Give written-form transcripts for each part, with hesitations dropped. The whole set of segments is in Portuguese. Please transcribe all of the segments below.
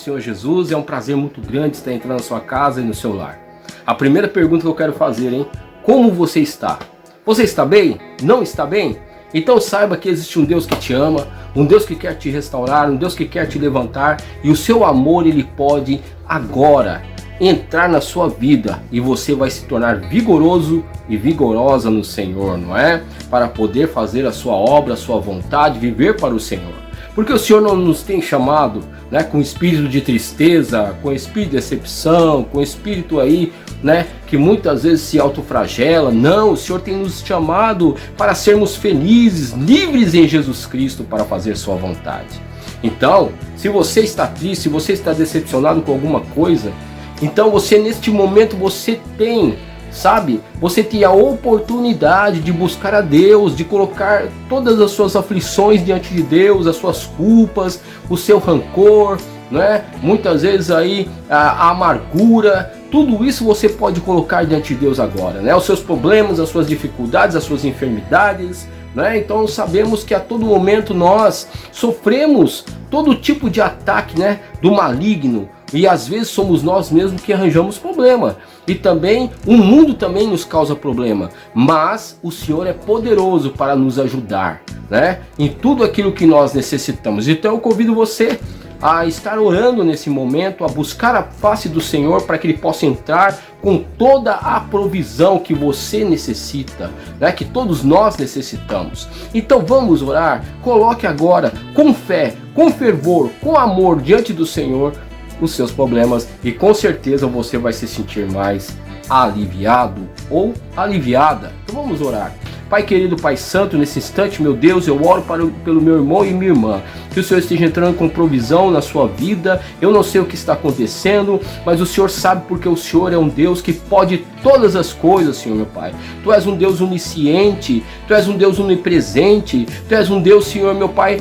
Senhor Jesus, é um prazer muito grande estar entrando na sua casa e no seu lar. A primeira pergunta que eu quero fazer, hein? Como você está? Você está bem? Não está bem? Então saiba que existe um Deus que te ama, um Deus que quer te restaurar, um Deus que quer te levantar, e o seu amor ele pode agora entrar na sua vida e você vai se tornar vigoroso e vigorosa no Senhor, não é? Para poder fazer a sua obra, a sua vontade, viver para o Senhor. Porque o Senhor não nos tem chamado, né, com espírito de tristeza, com espírito de decepção, com espírito aí, né, que muitas vezes se autoflagela. Não, o Senhor tem nos chamado para sermos felizes, livres em Jesus Cristo para fazer sua vontade. Então, se você está triste, se você está decepcionado com alguma coisa, então você neste momento você tem, sabe, você tem a oportunidade de buscar a Deus, de colocar todas as suas aflições diante de Deus, as suas culpas, o seu rancor, né? Muitas vezes aí a amargura, tudo isso você pode colocar diante de Deus agora, né? Os seus problemas, as suas dificuldades, as suas enfermidades, né? Então sabemos que a todo momento nós sofremos todo tipo de ataque, né, do maligno. E às vezes somos nós mesmos que arranjamos problema. E também o mundo também nos causa problema. Mas o Senhor é poderoso para nos ajudar, né, em tudo aquilo que nós necessitamos. Então eu convido você a estar orando nesse momento, a buscar a face do Senhor para que Ele possa entrar com toda a provisão que você necessita, né? Que todos nós necessitamos. Então vamos orar. Coloque agora com fé, com fervor, com amor diante do Senhor os seus problemas e com certeza você vai se sentir mais aliviado ou aliviada. Então vamos orar. Pai querido, Pai santo, nesse instante, meu Deus, eu oro pelo meu irmão e minha irmã, que o Senhor esteja entrando com provisão na sua vida. Eu não sei o que está acontecendo, mas o Senhor sabe, porque o Senhor é um Deus que pode todas as coisas, Senhor meu Pai. Tu és um Deus onisciente, Tu és um Deus onipresente, Tu és um Deus, Senhor meu Pai,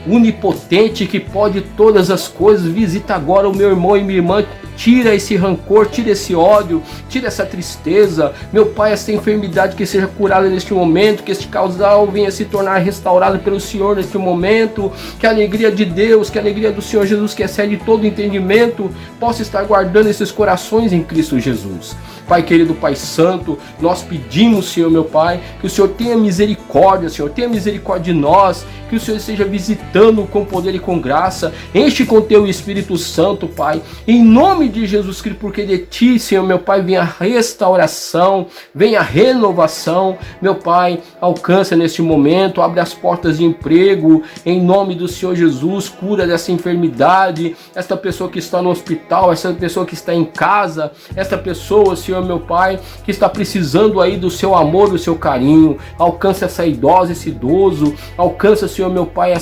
onipotente, que pode todas as coisas. Visita agora o meu irmão e minha irmã, tira esse rancor, tira esse ódio, tira essa tristeza, meu Pai, essa enfermidade que seja curada neste momento, que este causal venha se tornar restaurado pelo Senhor neste momento, que a alegria de Deus, que a alegria do Senhor Jesus, que excede todo entendimento, possa estar guardando esses corações em Cristo Jesus. Pai querido, Pai santo, nós pedimos, Senhor meu Pai, que o Senhor tenha misericórdia, Senhor, tenha misericórdia de nós, que o Senhor esteja visitando com poder e com graça, enche com Teu Espírito Santo, Pai, em nome de Jesus Cristo, porque de Ti, Senhor meu Pai, vem a restauração, vem a renovação. Meu Pai, alcança neste momento, abre as portas de emprego, em nome do Senhor Jesus, cura dessa enfermidade, esta pessoa que está no hospital, essa pessoa que está em casa, esta pessoa, Senhor meu Pai, que está precisando aí do Seu amor, do Seu carinho, alcança essa idosa, esse idoso, alcança, Senhor meu Pai,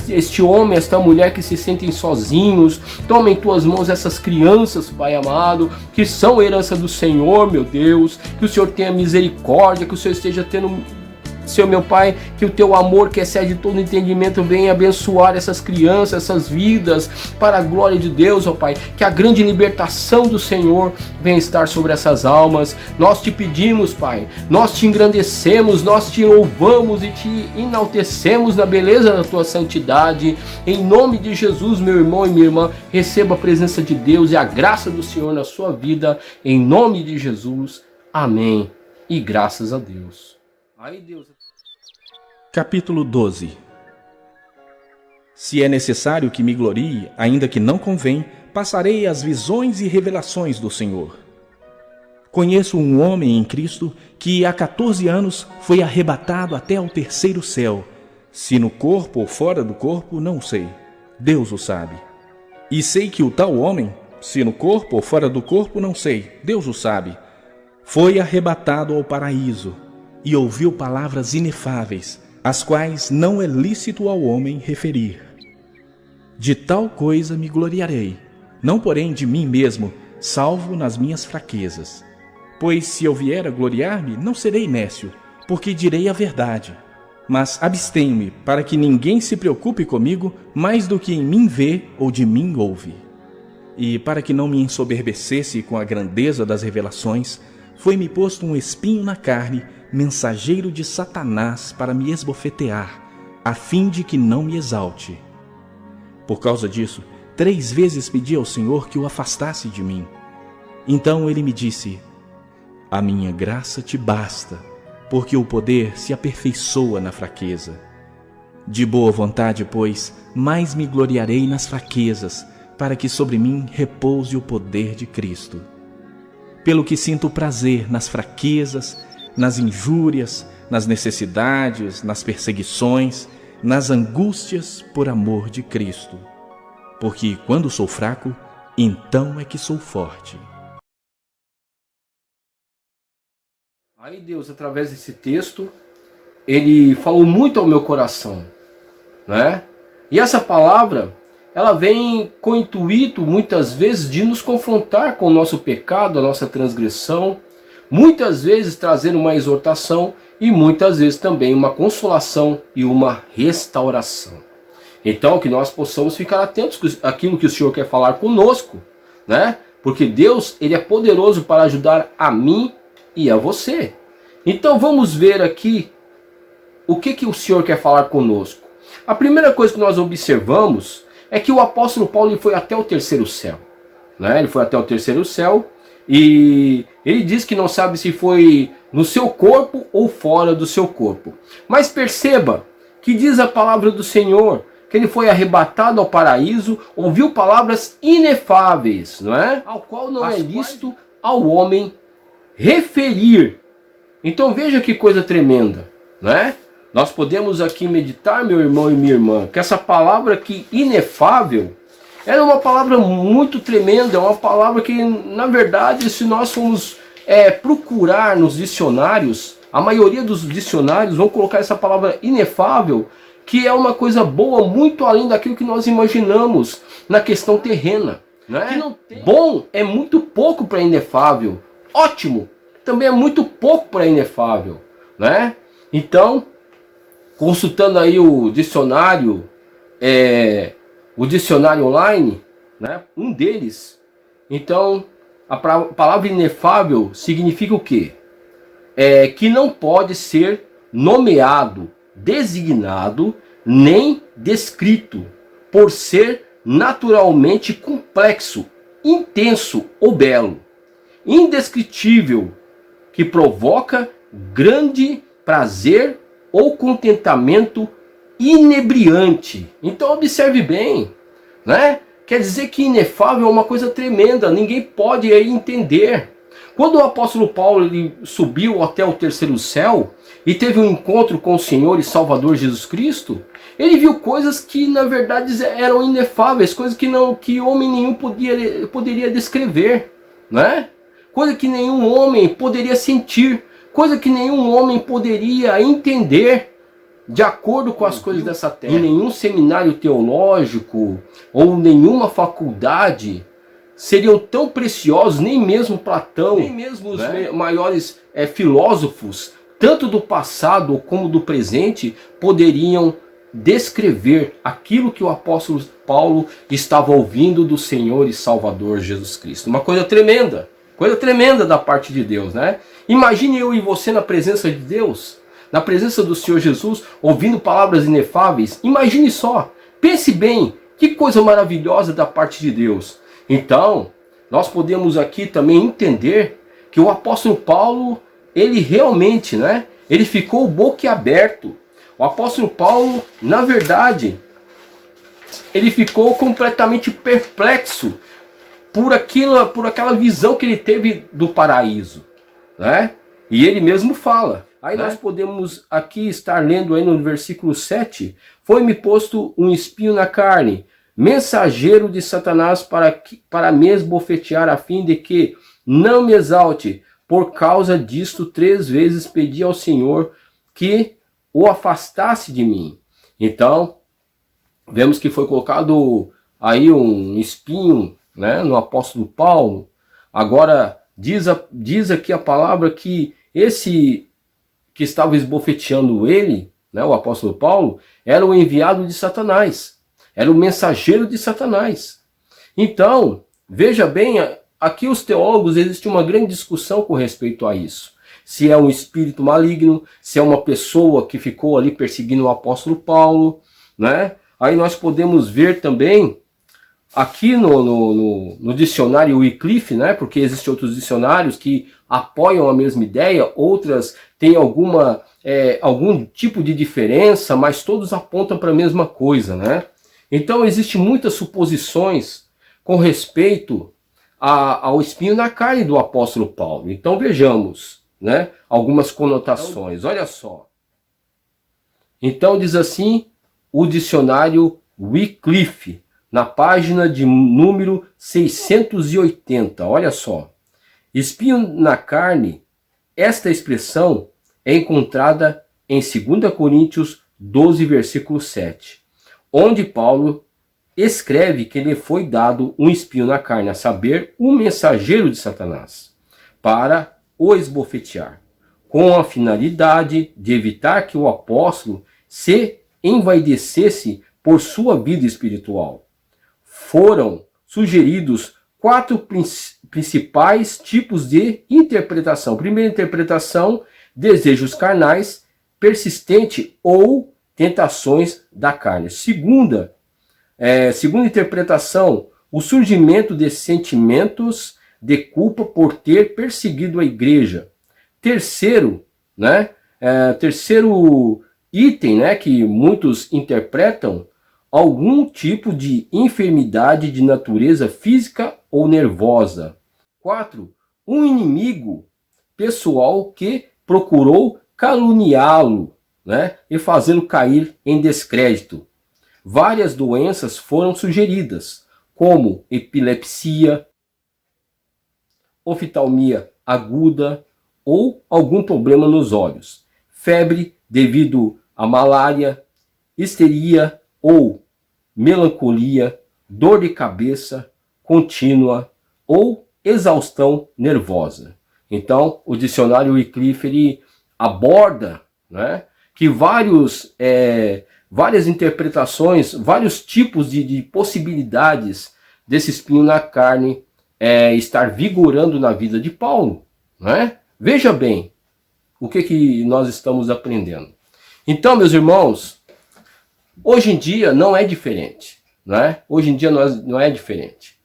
este homem, esta mulher que se sentem sozinhos. Toma em Tuas mãos essas crianças, Pai amado, que são herança do Senhor, meu Deus, que o Senhor tenha misericórdia, que o Senhor esteja tendo, Senhor meu Pai, que o Teu amor que excede todo entendimento venha abençoar essas crianças, essas vidas, para a glória de Deus, ó Pai, que a grande libertação do Senhor venha estar sobre essas almas. Nós Te pedimos, Pai, nós Te engrandecemos, nós Te louvamos e Te enaltecemos na beleza da Tua santidade. Em nome de Jesus, meu irmão e minha irmã, receba a presença de Deus e a graça do Senhor na sua vida, em nome de Jesus. Amém. E graças a Deus. Aí Deus... Capítulo 12. Se é necessário que me glorie, ainda que não convém, passarei as visões e revelações do Senhor. Conheço um homem em Cristo que há 14 anos foi arrebatado até ao terceiro céu. Se no corpo ou fora do corpo, não sei. Deus o sabe. E sei que o tal homem, se no corpo ou fora do corpo, não sei. Deus o sabe. Foi arrebatado ao paraíso e ouviu palavras inefáveis, as quais não é lícito ao homem referir. De tal coisa me gloriarei, não porém de mim mesmo, salvo nas minhas fraquezas. Pois se eu vier a gloriar-me, não serei nécio, porque direi a verdade. Mas abstenho-me, para que ninguém se preocupe comigo mais do que em mim vê ou de mim ouve. E para que não me ensoberbecesse com a grandeza das revelações, foi-me posto um espinho na carne, mensageiro de Satanás para me esbofetear, a fim de que não me exalte. Por causa disso, 3 vezes pedi ao Senhor que o afastasse de mim. Então ele me disse: a minha graça te basta, porque o poder se aperfeiçoa na fraqueza. De boa vontade, pois, mais me gloriarei nas fraquezas, para que sobre mim repouse o poder de Cristo. Pelo que sinto prazer nas fraquezas, nas injúrias, nas necessidades, nas perseguições, nas angústias por amor de Cristo. Porque quando sou fraco, então é que sou forte. Aí Deus, através desse texto, ele falou muito ao meu coração, né? E essa palavra, ela vem com o intuito, muitas vezes, de nos confrontar com o nosso pecado, a nossa transgressão, muitas vezes trazendo uma exortação e muitas vezes também uma consolação e uma restauração. Então, que nós possamos ficar atentos àquilo que o Senhor quer falar conosco, né? Porque Deus, ele é poderoso para ajudar a mim e a você. Então vamos ver aqui o que o Senhor quer falar conosco. A primeira coisa que nós observamos é que o apóstolo Paulo ele foi até o terceiro céu, né? Ele foi até o terceiro céu e ele diz que não sabe se foi no seu corpo ou fora do seu corpo. Mas perceba que diz a palavra do Senhor que ele foi arrebatado ao paraíso, ouviu palavras inefáveis, não é? Ao qual não é lícito ao homem referir. Então veja que coisa tremenda, né? Nós podemos aqui meditar, meu irmão e minha irmã, que essa palavra aqui, inefável, ela é uma palavra muito tremenda, é uma palavra que, na verdade, se nós formos procurar nos dicionários, a maioria dos dicionários vão colocar essa palavra inefável, que é uma coisa boa, muito além daquilo que nós imaginamos na questão terrena, né? Bom é muito pouco para inefável, ótimo também é muito pouco para inefável, né? Então, consultando aí o dicionário online, né? Um deles, então, a palavra inefável significa o quê? Que não pode ser nomeado, designado, nem descrito, por ser naturalmente complexo, intenso ou belo, indescritível, que provoca grande prazer ou contentamento inebriante. Então observe bem, né? Quer dizer que inefável é uma coisa tremenda, ninguém pode aí entender. Quando o apóstolo Paulo ele subiu até o terceiro céu e teve um encontro com o Senhor e Salvador Jesus Cristo, ele viu coisas que na verdade eram inefáveis, coisas que homem nenhum poderia descrever, né? Coisa que nenhum homem poderia sentir, coisa que nenhum homem poderia entender de acordo com as coisas dessa terra. Em nenhum seminário teológico ou nenhuma faculdade seriam tão preciosos, nem mesmo Platão, nem mesmo os maiores filósofos, tanto do passado como do presente, poderiam descrever aquilo que o apóstolo Paulo estava ouvindo do Senhor e Salvador Jesus Cristo. Uma coisa tremenda da parte de Deus, né? Imagine eu e você na presença de Deus, na presença do Senhor Jesus, ouvindo palavras inefáveis. Imagine só, pense bem, que coisa maravilhosa da parte de Deus. Então, nós podemos aqui também entender que o apóstolo Paulo, ele realmente, né? Ele ficou boquiaberto. O apóstolo Paulo, na verdade, ele ficou completamente perplexo por aquela visão que ele teve do paraíso, né? E ele mesmo fala. Aí nós podemos aqui estar lendo aí no versículo 7. Foi-me posto um espinho na carne, mensageiro de Satanás para me esbofetear, a fim de que não me exalte. Por causa disto 3 vezes pedi ao Senhor que o afastasse de mim. Então, vemos que foi colocado aí um espinho, né, no apóstolo Paulo. Agora, diz aqui a palavra que esse que estava esbofeteando ele, né, o apóstolo Paulo, era o enviado de Satanás. Era o mensageiro de Satanás. Então, veja bem, aqui os teólogos, existe uma grande discussão com respeito a isso. Se é um espírito maligno, se é uma pessoa que ficou ali perseguindo o apóstolo Paulo, né? Aí nós podemos ver também aqui no dicionário Wycliffe, né, porque existem outros dicionários que apoiam a mesma ideia, outras têm algum tipo de diferença, mas todos apontam para a mesma coisa, né? Então existem muitas suposições com respeito ao espinho na carne do apóstolo Paulo. Então vejamos, né, algumas conotações. Olha só. Então diz assim o dicionário Wycliffe, na página de número 680. Olha só. Espinho na carne, esta expressão é encontrada em 2 Coríntios 12, versículo 7, onde Paulo escreve que lhe foi dado um espinho na carne, a saber, um mensageiro de Satanás, para o esbofetear, com a finalidade de evitar que o apóstolo se envaidecesse por sua vida espiritual. Foram sugeridos 4 principais tipos de interpretação. Primeira interpretação, desejos carnais, persistente ou tentações da carne. Segunda interpretação, o surgimento de sentimentos de culpa por ter perseguido a igreja. Terceiro item, né, que muitos interpretam, algum tipo de enfermidade de natureza física ou nervosa. 4. Um inimigo pessoal que procurou caluniá-lo, né, e fazê-lo cair em descrédito. Várias doenças foram sugeridas, como epilepsia, oftalmia aguda ou algum problema nos olhos, febre devido à malária, histeria ou melancolia, dor de cabeça contínua ou exaustão nervosa. Então, o dicionário Wycliffe ele aborda, né, que várias interpretações, vários tipos de possibilidades desse espinho na carne estar vigorando na vida de Paulo, né? Veja bem o que nós estamos aprendendo. Então, meus irmãos, hoje em dia não é diferente, né? Hoje em dia não é diferente.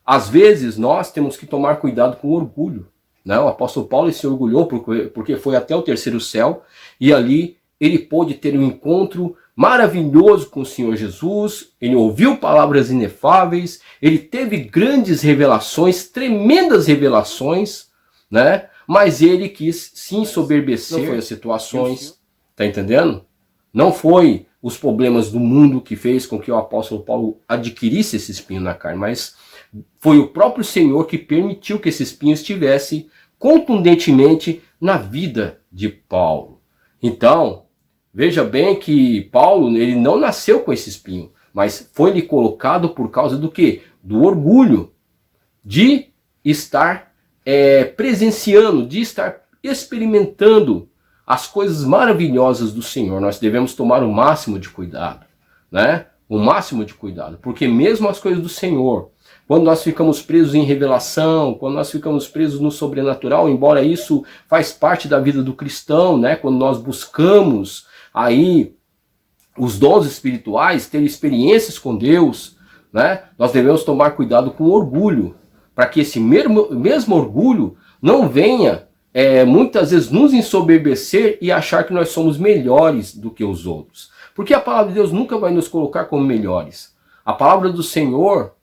Às vezes nós temos que tomar cuidado com o orgulho, né? O apóstolo Paulo se orgulhou porque foi até o terceiro céu e ali ele pôde ter um encontro maravilhoso com o Senhor Jesus, ele ouviu palavras inefáveis, ele teve grandes revelações, tremendas revelações, né? Mas ele quis se ensoberbecer. Não foi as situações, tá entendendo? Não foi os problemas do mundo que fez com que o apóstolo Paulo adquirisse esse espinho na carne, mas foi o próprio Senhor que permitiu que esse espinho estivesse contundentemente na vida de Paulo. Então, veja bem que Paulo ele não nasceu com esse espinho, mas foi-lhe colocado por causa do quê? Do orgulho de estar presenciando, de estar experimentando as coisas maravilhosas do Senhor. Nós devemos tomar o máximo de cuidado, né? O máximo de cuidado, porque mesmo as coisas do Senhor, quando nós ficamos presos em revelação, quando nós ficamos presos no sobrenatural, embora isso faz parte da vida do cristão, né? Quando nós buscamos aí os dons espirituais, ter experiências com Deus, né? Nós devemos tomar cuidado com o orgulho, para que esse mesmo orgulho não venha muitas vezes nos ensoberbecer e achar que nós somos melhores do que os outros. Porque a palavra de Deus nunca vai nos colocar como melhores. A palavra do Senhor,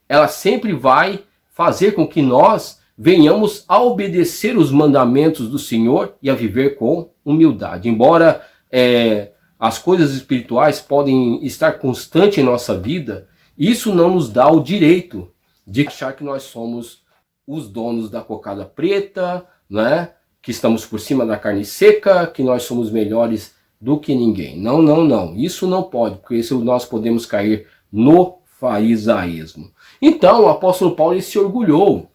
ela sempre vai fazer com que nós venhamos a obedecer os mandamentos do Senhor e a viver com humildade. Embora as coisas espirituais podem estar constantes em nossa vida, isso não nos dá o direito de achar que nós somos os donos da cocada preta, né? Que estamos por cima da carne seca, que nós somos melhores do que ninguém. Não, não, não. Isso não pode, porque isso nós podemos cair no farisaísmo. Então o apóstolo Paulo ele se orgulhou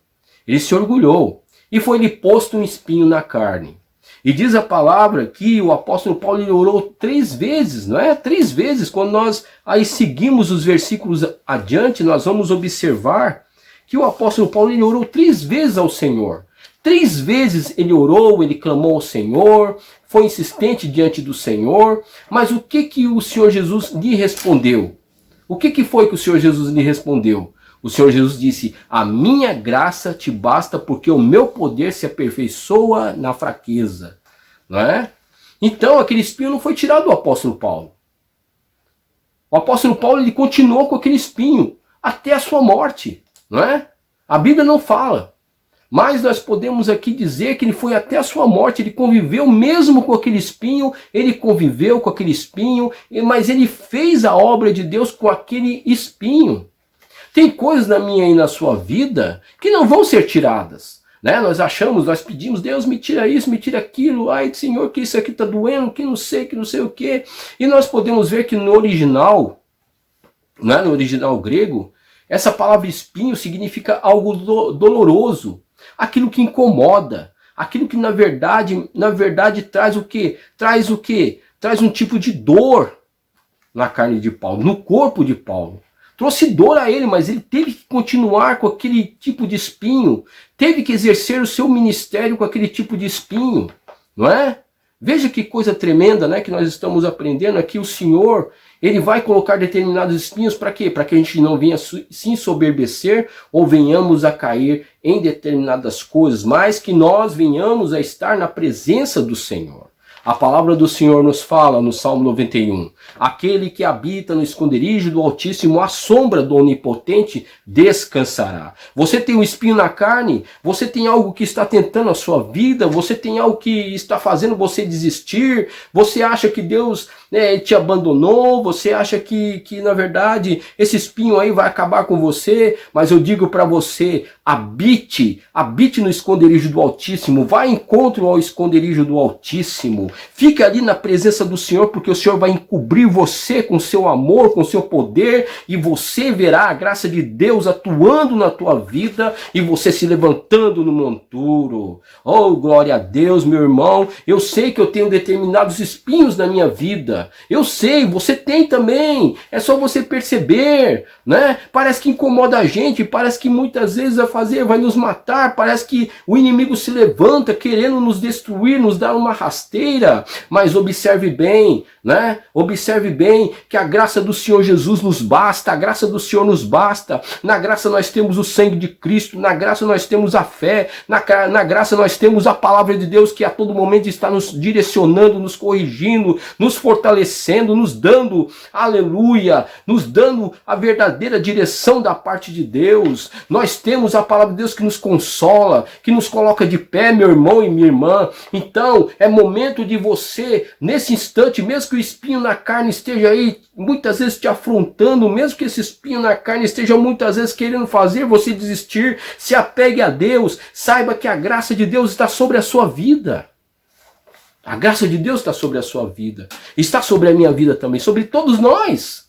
e foi-lhe posto um espinho na carne. E diz a palavra que o apóstolo Paulo ele orou 3 vezes, não é? 3 vezes. Quando nós aí seguimos os versículos adiante, nós vamos observar que o apóstolo Paulo ele orou 3 vezes ao Senhor. 3 vezes ele orou, ele clamou ao Senhor, foi insistente diante do Senhor. Mas o que o Senhor Jesus lhe respondeu? O que foi que o Senhor Jesus lhe respondeu? O Senhor Jesus disse: a minha graça te basta, porque o meu poder se aperfeiçoa na fraqueza. Não é? Então aquele espinho não foi tirado do apóstolo Paulo. O apóstolo Paulo, ele continuou com aquele espinho até a sua morte. Não é? A Bíblia não fala. Mas nós podemos aqui dizer que ele foi até a sua morte, ele conviveu mesmo com aquele espinho, mas ele fez a obra de Deus com aquele espinho. Tem coisas na minha e na sua vida que não vão ser tiradas. Né? Nós pedimos, Deus me tira isso, me tira aquilo, ai Senhor, que isso aqui está doendo, que não sei o que. E nós podemos ver que no original, né, no original grego, essa palavra espinho significa algo doloroso. Aquilo que incomoda, aquilo que na verdade traz o quê? Traz um tipo de dor na carne de Paulo, no corpo de Paulo. Trouxe dor a ele, mas ele teve que continuar com aquele tipo de espinho, teve que exercer o seu ministério com aquele tipo de espinho, não é? Veja que coisa tremenda, né, que nós estamos aprendendo aqui. O Senhor, ele vai colocar determinados espinhos para quê? Para que a gente não venha se ensoberbecer ou venhamos a cair em determinadas coisas, mas que nós venhamos a estar na presença do Senhor. A palavra do Senhor nos fala no Salmo 91, aquele que habita no esconderijo do Altíssimo, à sombra do Onipotente, descansará. Você tem um espinho na carne, você tem algo que está tentando a sua vida, você tem algo que está fazendo você desistir, você acha que Deus te abandonou, você acha que na verdade esse espinho aí vai acabar com você, mas eu digo para você, habite no esconderijo do Altíssimo, vá em encontro ao esconderijo do Altíssimo, fique ali na presença do Senhor, porque o Senhor vai encobrir você com seu amor, com seu poder, e você verá a graça de Deus atuando na tua vida, e você se levantando no monturo. Oh, glória a Deus, meu irmão, eu sei que eu tenho determinados espinhos na minha vida, eu sei, você tem também, é só você perceber, né? Parece que incomoda a gente, parece que muitas vezes vai nos matar, parece que o inimigo se levanta querendo nos destruir, nos dar uma rasteira, mas observe bem, né? Observe bem que a graça do Senhor Jesus nos basta, a graça do Senhor nos basta, na graça nós temos o sangue de Cristo, na graça nós temos a fé, na graça nós temos a palavra de Deus que a todo momento está nos direcionando, nos corrigindo, nos fortalecendo, nos dando, aleluia, nos dando a verdadeira direção da parte de Deus. Nós temos a palavra de Deus que nos consola, que nos coloca de pé, meu irmão e minha irmã. Então, é momento de você, nesse instante, mesmo que o espinho na carne esteja aí, muitas vezes te afrontando, mesmo que esse espinho na carne esteja muitas vezes querendo fazer você desistir, se apegue a Deus, saiba que a graça de Deus está sobre a sua vida. A graça de Deus está sobre a sua vida, está sobre a minha vida também, sobre todos nós.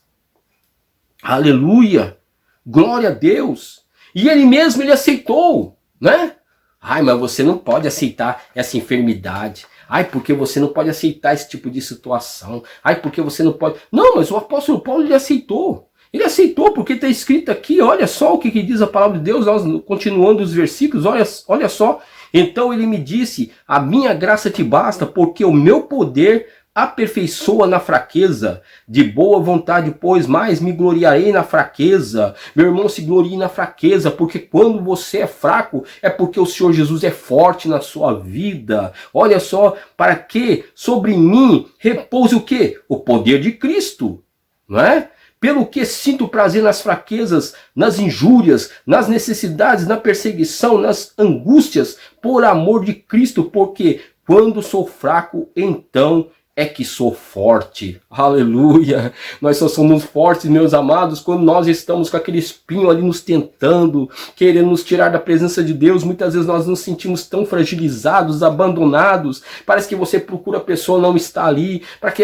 Aleluia, glória a Deus. E ele mesmo, ele aceitou, né? Ai, mas você não pode aceitar essa enfermidade. Ai, porque você não pode aceitar esse tipo de situação. Ai, porque você não pode... Não, mas o apóstolo Paulo, ele aceitou. Ele aceitou porque está escrito aqui, olha só o que diz a palavra de Deus, nós, continuando os versículos, olha só. Então ele me disse, a minha graça te basta, porque o meu poder aperfeiçoa na fraqueza. De boa vontade, pois, mais me gloriarei na fraqueza. Meu irmão, se glorie na fraqueza, porque quando você é fraco, é porque o Senhor Jesus é forte na sua vida. Olha só, para que sobre mim repouse o quê? O poder de Cristo, não é? Pelo que sinto prazer nas fraquezas, nas injúrias, nas necessidades, na perseguição, nas angústias, por amor de Cristo, porque quando sou fraco, então é que sou forte. Aleluia! Nós só somos fortes, meus amados, quando nós estamos com aquele espinho ali nos tentando, querendo nos tirar da presença de Deus. Muitas vezes nós nos sentimos tão fragilizados, abandonados. Parece que você procura a pessoa, não está ali.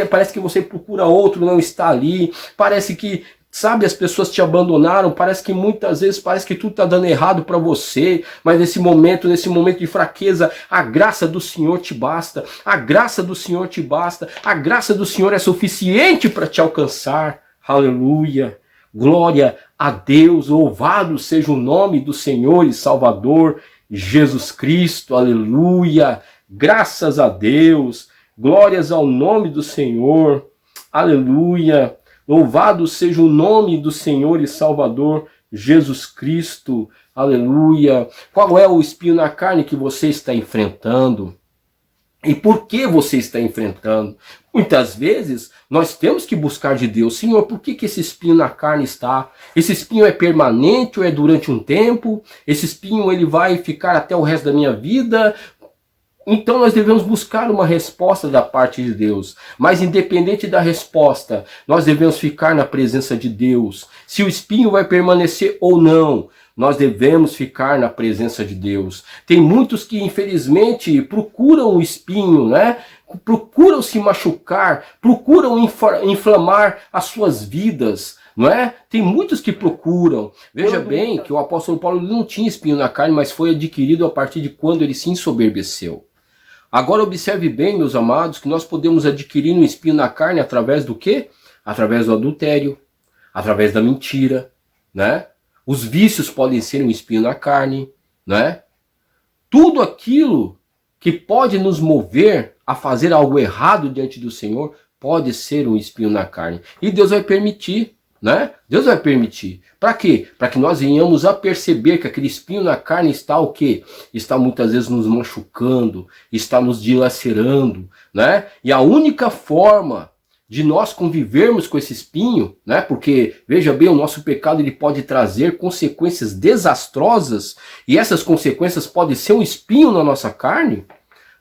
Parece que você procura outro, não está ali. Parece que, sabe, as pessoas te abandonaram, parece que muitas vezes parece que tudo está dando errado para você, mas nesse momento de fraqueza, a graça do Senhor te basta, a graça do Senhor te basta, a graça do Senhor é suficiente para te alcançar. Aleluia, glória a Deus, louvado seja o nome do Senhor e Salvador Jesus Cristo, aleluia, graças a Deus, glórias ao nome do Senhor, aleluia. Louvado seja o nome do Senhor e Salvador Jesus Cristo, aleluia. Qual é o espinho na carne que você está enfrentando? E por que você está enfrentando? Muitas vezes nós temos que buscar de Deus. Senhor, por que esse espinho na carne está? Esse espinho é permanente ou é durante um tempo? Esse espinho ele vai ficar até o resto da minha vida? Então nós devemos buscar uma resposta da parte de Deus. Mas independente da resposta, nós devemos ficar na presença de Deus. Se o espinho vai permanecer ou não, nós devemos ficar na presença de Deus. Tem muitos que infelizmente procuram o espinho, né? Procuram se machucar, procuram inflamar as suas vidas, não é? Tem muitos que procuram. Veja bem que o apóstolo Paulo não tinha espinho na carne, mas foi adquirido a partir de quando ele se ensoberbeceu. Agora observe bem, meus amados, que nós podemos adquirir um espinho na carne através do quê? Através do adultério, através da mentira, né? Os vícios podem ser um espinho na carne, né? Tudo aquilo que pode nos mover a fazer algo errado diante do Senhor pode ser um espinho na carne. E Deus vai permitir, né? Deus vai permitir. Para quê? Para que nós venhamos a perceber que aquele espinho na carne está o quê? Está muitas vezes nos machucando, está nos dilacerando, né? E a única forma de nós convivermos com esse espinho, né? Porque, veja bem, o nosso pecado ele pode trazer consequências desastrosas, e essas consequências podem ser um espinho na nossa carne,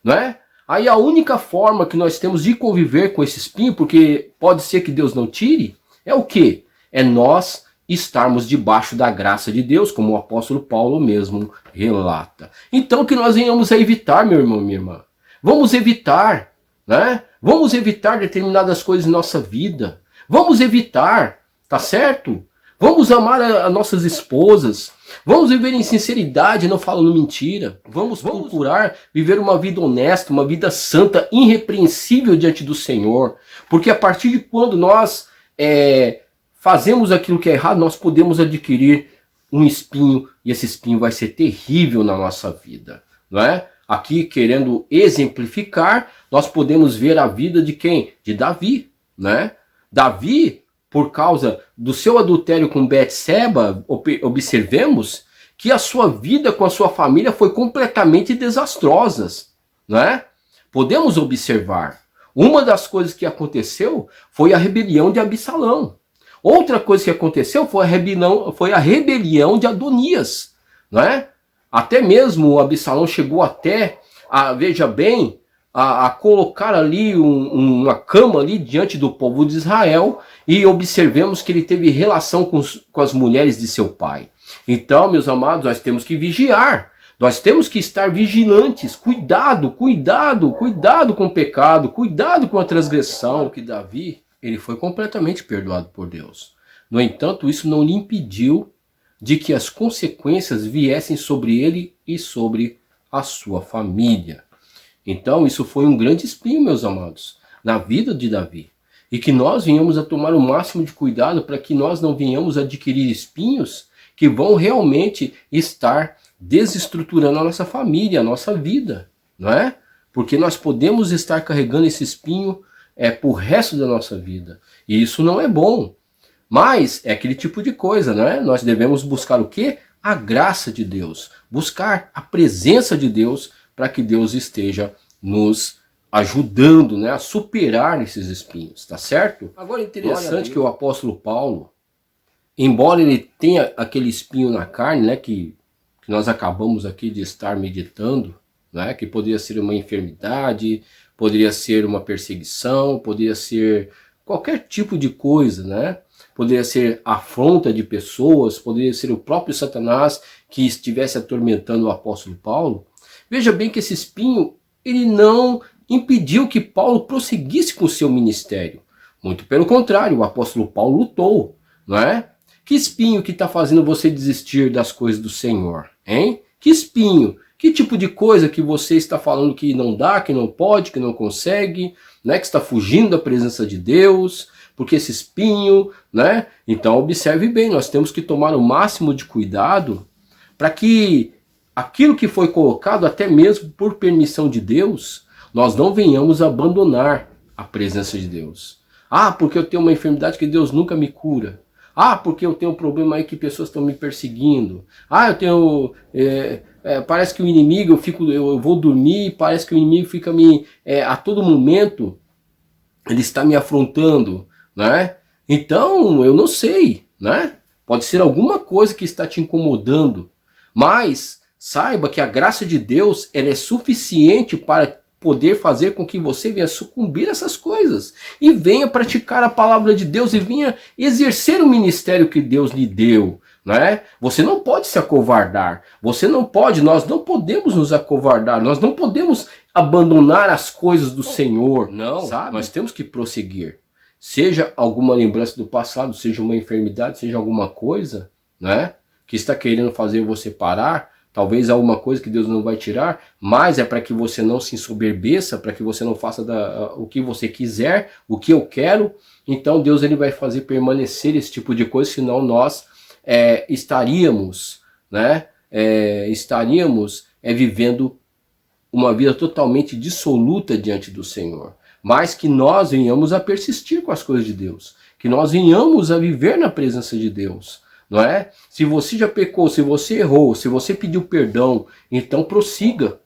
né? Aí a única forma que nós temos de conviver com esse espinho, porque pode ser que Deus não tire, é o quê? É nós estarmos debaixo da graça de Deus, como o apóstolo Paulo mesmo relata. Então que nós venhamos a evitar, meu irmão, minha irmã. Vamos evitar, né? Vamos evitar determinadas coisas em nossa vida. Vamos evitar, tá certo? Vamos amar as nossas esposas. Vamos viver em sinceridade, não falando mentira. Vamos procurar viver uma vida honesta, uma vida santa, irrepreensível diante do Senhor. Porque a partir de quando nós fazemos aquilo que é errado, nós podemos adquirir um espinho, e esse espinho vai ser terrível na nossa vida, não é? Aqui, querendo exemplificar, nós podemos ver a vida de quem? De Davi, né? Davi, por causa do seu adultério com Betseba, observemos que a sua vida com a sua família foi completamente desastrosa, né? Podemos observar. Uma das coisas que aconteceu foi a rebelião de Absalão. Outra coisa que aconteceu foi a rebelião de Adonias, não é? Até mesmo o Absalão chegou até, veja bem, a colocar ali uma cama ali diante do povo de Israel, e observemos que ele teve relação com as mulheres de seu pai. Então, meus amados, nós temos que vigiar. Nós temos que estar vigilantes, cuidado com o pecado, cuidado com a transgressão. Que Davi, ele foi completamente perdoado por Deus. No entanto, isso não lhe impediu de que as consequências viessem sobre ele e sobre a sua família. Então, isso foi um grande espinho, meus amados, na vida de Davi. E que nós venhamos a tomar o máximo de cuidado para que nós não venhamos a adquirir espinhos que vão realmente estar desestruturando a nossa família, a nossa vida, não é? Porque nós podemos estar carregando esse espinho pro resto da nossa vida. E isso não é bom. Mas é aquele tipo de coisa, não é? Nós devemos buscar o quê? A graça de Deus. Buscar a presença de Deus para que Deus esteja nos ajudando, né, a superar esses espinhos, tá certo? Agora é interessante que o apóstolo Paulo, embora ele tenha aquele espinho na carne, né, que nós acabamos aqui de estar meditando, né, que poderia ser uma enfermidade, poderia ser uma perseguição, poderia ser qualquer tipo de coisa, né? Poderia ser afronta de pessoas, poderia ser o próprio Satanás que estivesse atormentando o apóstolo Paulo. Veja bem que esse espinho, ele não impediu que Paulo prosseguisse com o seu ministério. Muito pelo contrário, o apóstolo Paulo lutou, não é? Que espinho que está fazendo você desistir das coisas do Senhor, hein? Que espinho? Que tipo de coisa que você está falando que não dá, que não pode, que não consegue, né? Que está fugindo da presença de Deus, porque esse espinho, né? Então observe bem, nós temos que tomar o máximo de cuidado para que aquilo que foi colocado, até mesmo por permissão de Deus, nós não venhamos a abandonar a presença de Deus. Ah, porque eu tenho uma enfermidade que Deus nunca me cura. Ah, porque eu tenho um problema aí que pessoas estão me perseguindo. Ah, eu tenho... parece que o inimigo, eu vou dormir, parece que o inimigo fica a todo momento, ele está me afrontando, né? Então, eu não sei, né? Pode ser alguma coisa que está te incomodando, mas saiba que a graça de Deus, ela é suficiente para poder fazer com que você venha sucumbir a essas coisas e venha praticar a palavra de Deus e venha exercer o ministério que Deus lhe deu, né? Você não pode se acovardar, nós não podemos nos acovardar, nós não podemos abandonar as coisas do Senhor, não, sabe? Nós temos que prosseguir. Seja alguma lembrança do passado, seja uma enfermidade, seja alguma coisa, né, que está querendo fazer você parar, talvez alguma coisa que Deus não vai tirar, mas é para que você não se ensoberbeça, para que você não faça o que você quiser, o que eu quero. Então Deus ele vai fazer permanecer esse tipo de coisa, senão nós estaríamos vivendo uma vida totalmente dissoluta diante do Senhor. Mas que nós venhamos a persistir com as coisas de Deus, que nós venhamos a viver na presença de Deus, não é? Se você já pecou, se você errou, se você pediu perdão, então prossiga.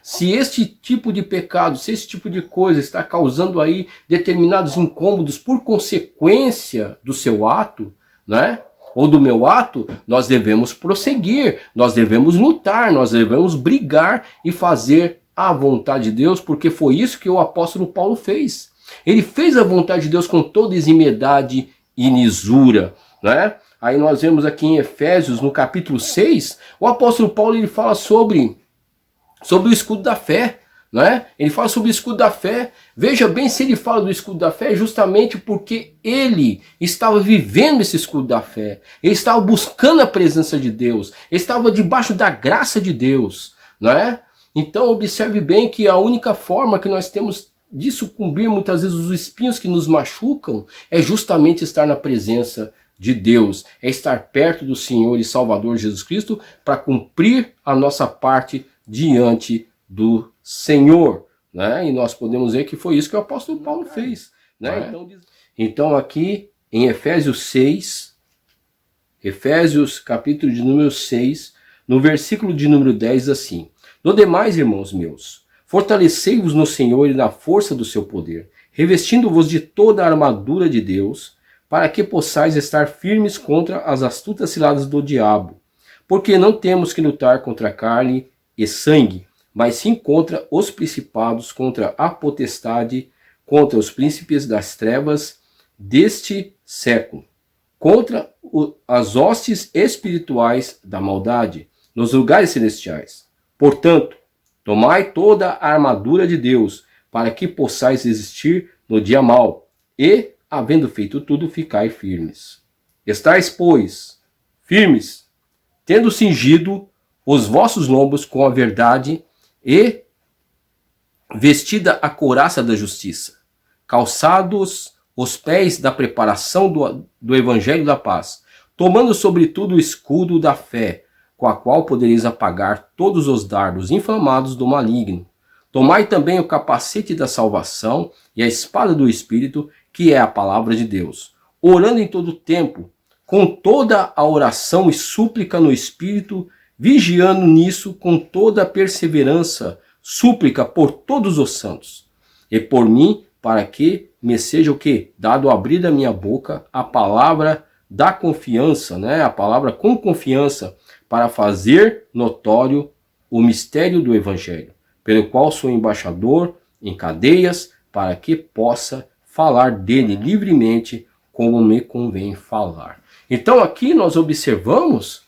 Se este tipo de pecado, se esse tipo de coisa está causando aí determinados incômodos por consequência do seu ato, né? Ou do meu ato, nós devemos prosseguir, nós devemos lutar, nós devemos brigar e fazer a vontade de Deus, porque foi isso que o apóstolo Paulo fez. Ele fez a vontade de Deus com toda eximiedade e lisura, né? Aí nós vemos aqui em Efésios, no capítulo 6, o apóstolo Paulo ele fala sobre o escudo da fé, né? Ele fala sobre o escudo da fé. Veja bem, se ele fala do escudo da fé, é justamente porque ele estava vivendo esse escudo da fé. Ele estava buscando a presença de Deus. Ele estava debaixo da graça de Deus, né? Então observe bem que a única forma que nós temos de sucumbir muitas vezes os espinhos que nos machucam é justamente estar na presença de Deus, é estar perto do Senhor e Salvador Jesus Cristo para cumprir a nossa parte diante do Senhor, né? E nós podemos ver que foi isso que o apóstolo Paulo fez, né? Então aqui em Efésios 6, Efésios capítulo de número 6, no versículo de número 10 assim: No demais, irmãos meus, fortalecei-vos no Senhor e na força do seu poder, revestindo-vos de toda a armadura de Deus, para que possais estar firmes contra as astutas ciladas do diabo. Porque não temos que lutar contra carne e sangue, mas sim contra os principados, contra a potestade, contra os príncipes das trevas deste século, contra as hostes espirituais da maldade nos lugares celestiais. Portanto, tomai toda a armadura de Deus, para que possais resistir no dia mau, e, havendo feito tudo, ficai firmes. Estais, pois, firmes, tendo cingido os vossos lombos com a verdade e vestida a couraça da justiça, calçados os pés da preparação do evangelho da paz, tomando sobretudo o escudo da fé, com a qual podereis apagar todos os dardos inflamados do maligno. Tomai também o capacete da salvação e a espada do Espírito, que é a palavra de Deus, orando em todo tempo, com toda a oração e súplica no Espírito, vigiando nisso com toda a perseverança, súplica por todos os santos, e por mim, para que me seja o quê? Dado abrir da minha boca a palavra da confiança, né? A palavra com confiança, para fazer notório o mistério do Evangelho, pelo qual sou embaixador em cadeias, para que possa falar dele livremente, como me convém falar. Então aqui nós observamos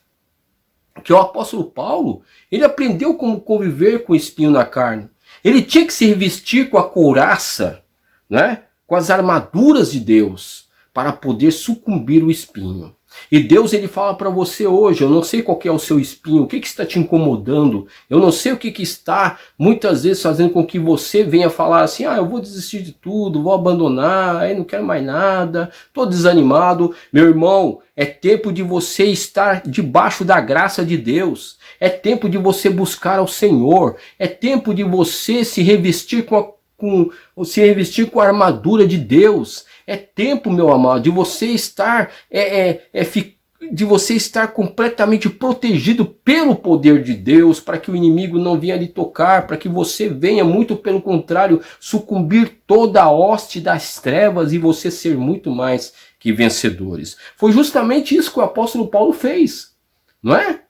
que o apóstolo Paulo, ele aprendeu como conviver com o espinho na carne. Ele tinha que se revestir com a couraça, né? Com as armaduras de Deus, para poder sucumbir o espinho. E Deus ele fala para você hoje, eu não sei qual que é o seu espinho, o que está te incomodando, eu não sei o que está muitas vezes fazendo com que você venha falar assim, eu vou desistir de tudo, vou abandonar, eu não quero mais nada, estou desanimado. Meu irmão, é tempo de você estar debaixo da graça de Deus, é tempo de você buscar ao Senhor, é tempo de você se revestir com a armadura de Deus. É tempo, meu amado, de você estar completamente protegido pelo poder de Deus, para que o inimigo não venha lhe tocar, para que você venha, muito pelo contrário, sucumbir toda a hoste das trevas e você ser muito mais que vencedores. Foi justamente isso que o apóstolo Paulo fez, não é?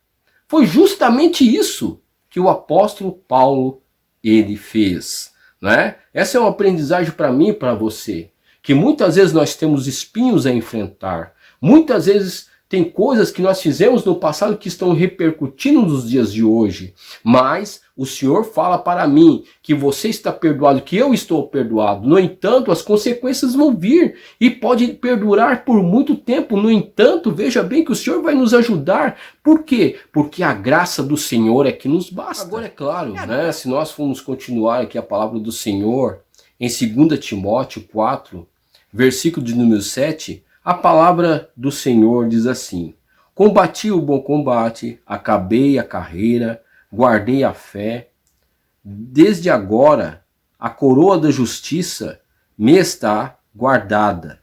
Foi justamente isso que o apóstolo Paulo ele fez, não é? Essa é uma aprendizagem para mim e para você, que muitas vezes nós temos espinhos a enfrentar, muitas vezes tem coisas que nós fizemos no passado que estão repercutindo nos dias de hoje. Mas o Senhor fala para mim que você está perdoado, que eu estou perdoado. No entanto, as consequências vão vir e pode perdurar por muito tempo. No entanto, veja bem que o Senhor vai nos ajudar. Por quê? Porque a graça do Senhor é que nos basta. Agora é claro, né? Se nós formos continuar aqui a palavra do Senhor em 2 Timóteo 4, versículo de número 7, a palavra do Senhor diz assim: combati o bom combate, acabei a carreira, guardei a fé. Desde agora, a coroa da justiça me está guardada,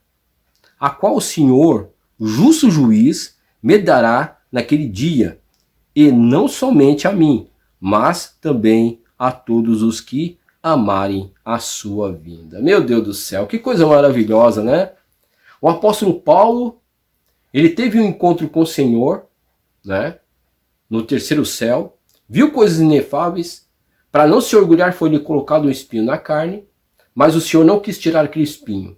a qual o Senhor, o justo juiz, me dará naquele dia, e não somente a mim, mas também a todos os que amarem a sua vinda. Meu Deus do céu, que coisa maravilhosa, né? O apóstolo Paulo, ele teve um encontro com o Senhor, né, no terceiro céu, viu coisas inefáveis, para não se orgulhar foi-lhe colocado um espinho na carne, mas o Senhor não quis tirar aquele espinho.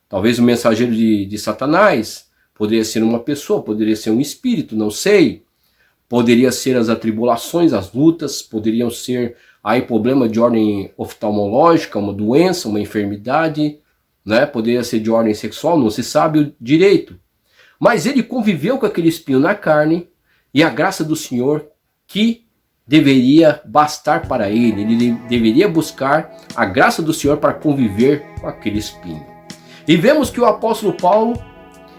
Talvez o mensageiro de Satanás, poderia ser uma pessoa, poderia ser um espírito, não sei. Poderia ser as atribulações, as lutas, poderiam ser aí problema de ordem oftalmológica, uma doença, uma enfermidade, né? Poderia ser de ordem sexual, não se sabe o direito. Mas ele conviveu com aquele espinho na carne e a graça do Senhor que deveria bastar para ele. Ele deveria buscar a graça do Senhor para conviver com aquele espinho. E vemos que o apóstolo Paulo,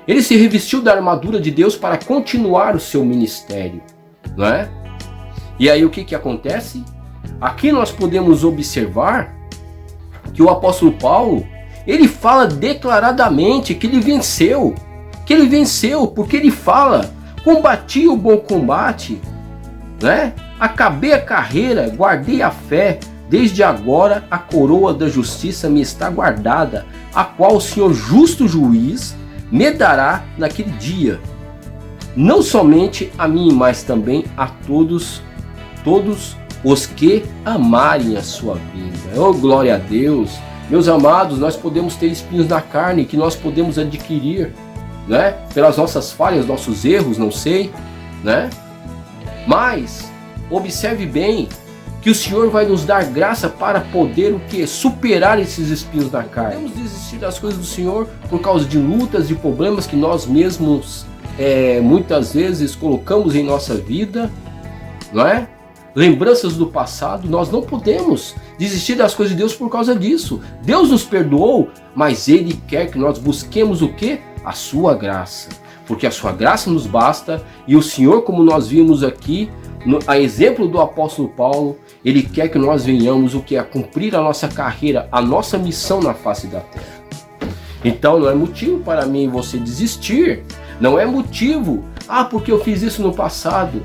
ele se revestiu da armadura de Deus para continuar o seu ministério, não é? E aí o que acontece? Aqui nós podemos observar que o apóstolo Paulo, ele fala declaradamente que ele venceu, porque ele fala: combati o bom combate, né? Acabei a carreira, guardei a fé, desde agora a coroa da justiça me está guardada, a qual o Senhor justo juiz me dará naquele dia, não somente a mim, mas também a todos os que amarem a sua vinda. Oh, glória a Deus! Meus amados, nós podemos ter espinhos na carne que nós podemos adquirir, né? Pelas nossas falhas, nossos erros, não sei, né? Mas observe bem que o Senhor vai nos dar graça para poder o quê? Superar esses espinhos na carne. Podemos desistir das coisas do Senhor por causa de lutas e problemas que nós mesmos muitas vezes colocamos em nossa vida, não é? Lembranças do passado. Nós não podemos desistir das coisas de Deus por causa disso. Deus nos perdoou, mas Ele quer que nós busquemos o quê? A sua graça, porque a sua graça nos basta. E o Senhor, como nós vimos aqui, a exemplo do apóstolo Paulo, Ele quer que nós venhamos o que? A cumprir a nossa carreira, a nossa missão na face da terra. Então não é motivo para mim e você desistir, não é motivo, porque eu fiz isso no passado,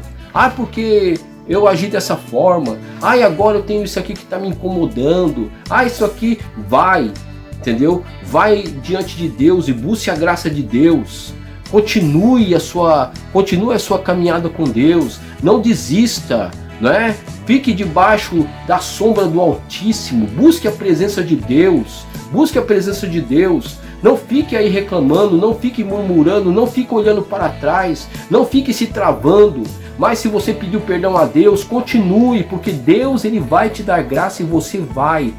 porque eu agi dessa forma, agora eu tenho isso aqui que está me incomodando, isso aqui, vai, entendeu? Vai diante de Deus e busque a graça de Deus. Continue a sua caminhada com Deus, não desista, né? Fique debaixo da sombra do Altíssimo, busque a presença de Deus, não fique aí reclamando, não fique murmurando, não fique olhando para trás, não fique se travando. Mas se você pediu perdão a Deus, continue, porque Deus ele vai te dar graça e você vai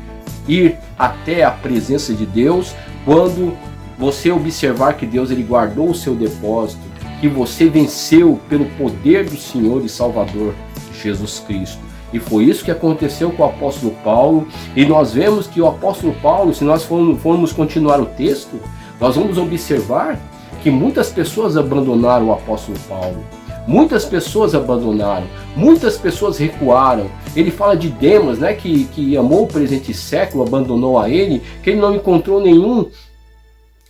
ir até a presença de Deus quando você observar que Deus ele guardou o seu depósito, que você venceu pelo poder do Senhor e Salvador Jesus Cristo. E foi isso que aconteceu com o apóstolo Paulo. E nós vemos que o apóstolo Paulo, se nós formos continuar o texto, nós vamos observar que muitas pessoas abandonaram o apóstolo Paulo. Muitas pessoas abandonaram, muitas pessoas recuaram. Ele fala de Demas, né, que amou o presente século, abandonou a ele, que ele não encontrou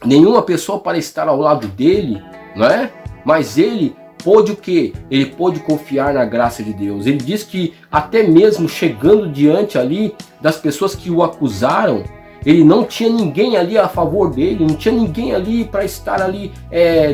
nenhuma pessoa para estar ao lado dele, não é? Mas ele pôde o quê? Ele pôde confiar na graça de Deus. Ele diz que até mesmo chegando diante ali das pessoas que o acusaram, ele não tinha ninguém ali a favor dele, não tinha ninguém ali para estar ali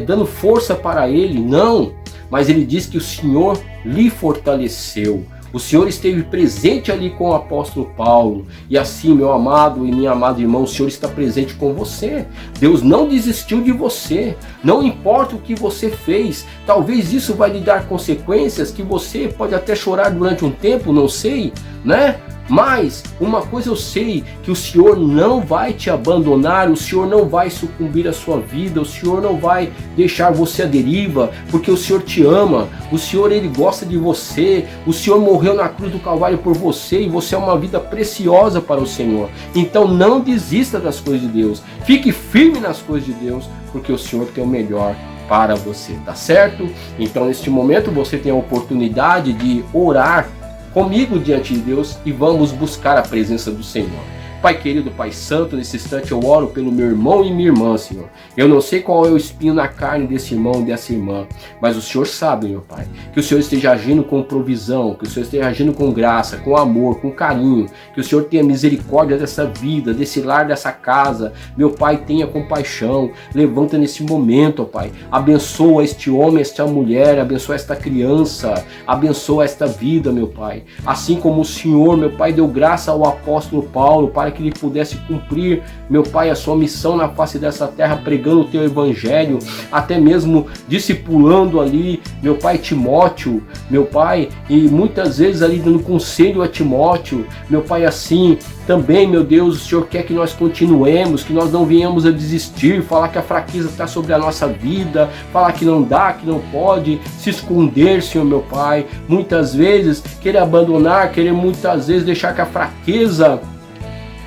dando força para ele, não. Mas ele diz que o Senhor lhe fortaleceu. O Senhor esteve presente ali com o apóstolo Paulo. E assim, meu amado e minha amada irmão, o Senhor está presente com você. Deus não desistiu de você. Não importa o que você fez. Talvez isso vai lhe dar consequências que você pode até chorar durante um tempo, não sei, né? Mas uma coisa eu sei, que o Senhor não vai te abandonar, o Senhor não vai sucumbir à sua vida, o Senhor não vai deixar você à deriva, porque o Senhor te ama, o Senhor ele gosta de você, o Senhor morreu na cruz do Calvário por você e você é uma vida preciosa para o Senhor. Então não desista das coisas de Deus, fique firme nas coisas de Deus, porque o Senhor tem o melhor para você, tá certo? Então neste momento você tem a oportunidade de orar comigo diante de Deus e vamos buscar a presença do Senhor. Pai querido, Pai santo, nesse instante eu oro pelo meu irmão e minha irmã, Senhor. Eu não sei qual é o espinho na carne desse irmão e dessa irmã, mas o Senhor sabe, meu Pai. Que o Senhor esteja agindo com provisão, que o Senhor esteja agindo com graça, com amor, com carinho. Que o Senhor tenha misericórdia dessa vida, desse lar, dessa casa. Meu Pai, tenha compaixão. Levanta nesse momento, ó Pai. Abençoa este homem, esta mulher, abençoa esta criança, abençoa esta vida, meu Pai. Assim como o Senhor, meu Pai, deu graça ao apóstolo Paulo para que ele pudesse cumprir, meu Pai, a sua missão na face dessa terra, pregando o teu evangelho, até mesmo discipulando ali, meu Pai, Timóteo, meu Pai, e muitas vezes ali dando conselho a Timóteo, meu Pai, assim, também, meu Deus, o Senhor quer que nós continuemos, que nós não venhamos a desistir, falar que a fraqueza está sobre a nossa vida, falar que não dá, que não pode, se esconder, Senhor, meu Pai, muitas vezes querer abandonar, querer muitas vezes deixar que a fraqueza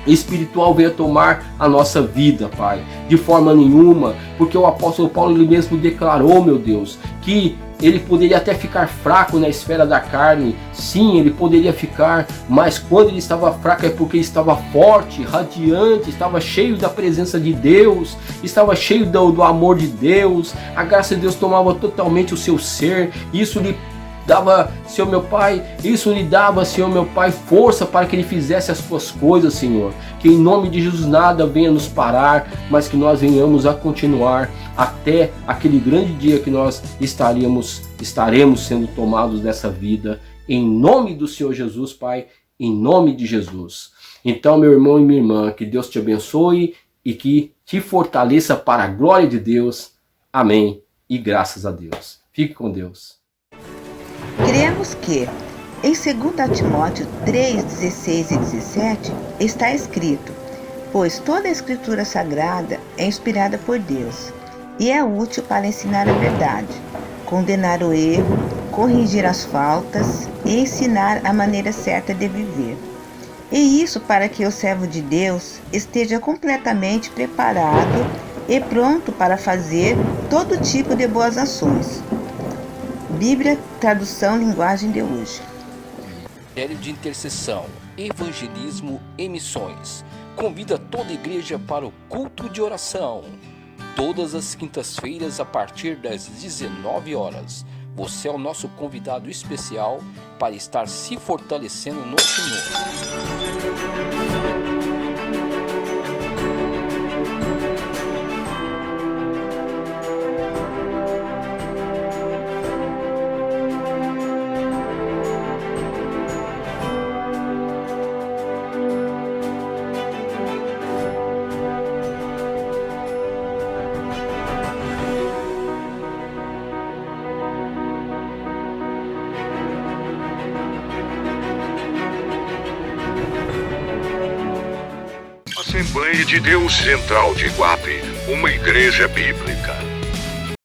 espiritual venha tomar a nossa vida, Pai, de forma nenhuma, porque o apóstolo Paulo ele mesmo declarou, meu Deus, que ele poderia até ficar fraco na esfera da carne, sim, ele poderia ficar, mas quando ele estava fraco é porque ele estava forte, radiante, estava cheio da presença de Deus, estava cheio do amor de Deus, a graça de Deus tomava totalmente o seu ser, isso lhe dava, Senhor meu Pai, isso lhe dava, Senhor meu Pai, força para que ele fizesse as suas coisas, Senhor. Que em nome de Jesus nada venha nos parar, mas que nós venhamos a continuar até aquele grande dia que nós estaremos sendo tomados dessa vida. Em nome do Senhor Jesus, Pai, em nome de Jesus. Então, meu irmão e minha irmã, que Deus te abençoe e que te fortaleça para a glória de Deus. Amém. E graças a Deus. Fique com Deus. Cremos que, em 2 Timóteo 3, 16 e 17, está escrito: pois toda a Escritura Sagrada é inspirada por Deus e é útil para ensinar a verdade, condenar o erro, corrigir as faltas e ensinar a maneira certa de viver. E isso para que o servo de Deus esteja completamente preparado e pronto para fazer todo tipo de boas ações. Bíblia, tradução, linguagem de hoje. Ministério de Intercessão, Evangelismo e Missões. Convida toda a igreja para o culto de oração. Todas as quintas-feiras a partir das 19 horas. Você é o nosso convidado especial para estar se fortalecendo no Senhor. Assembleia de Deus Central de Iguape, uma igreja bíblica.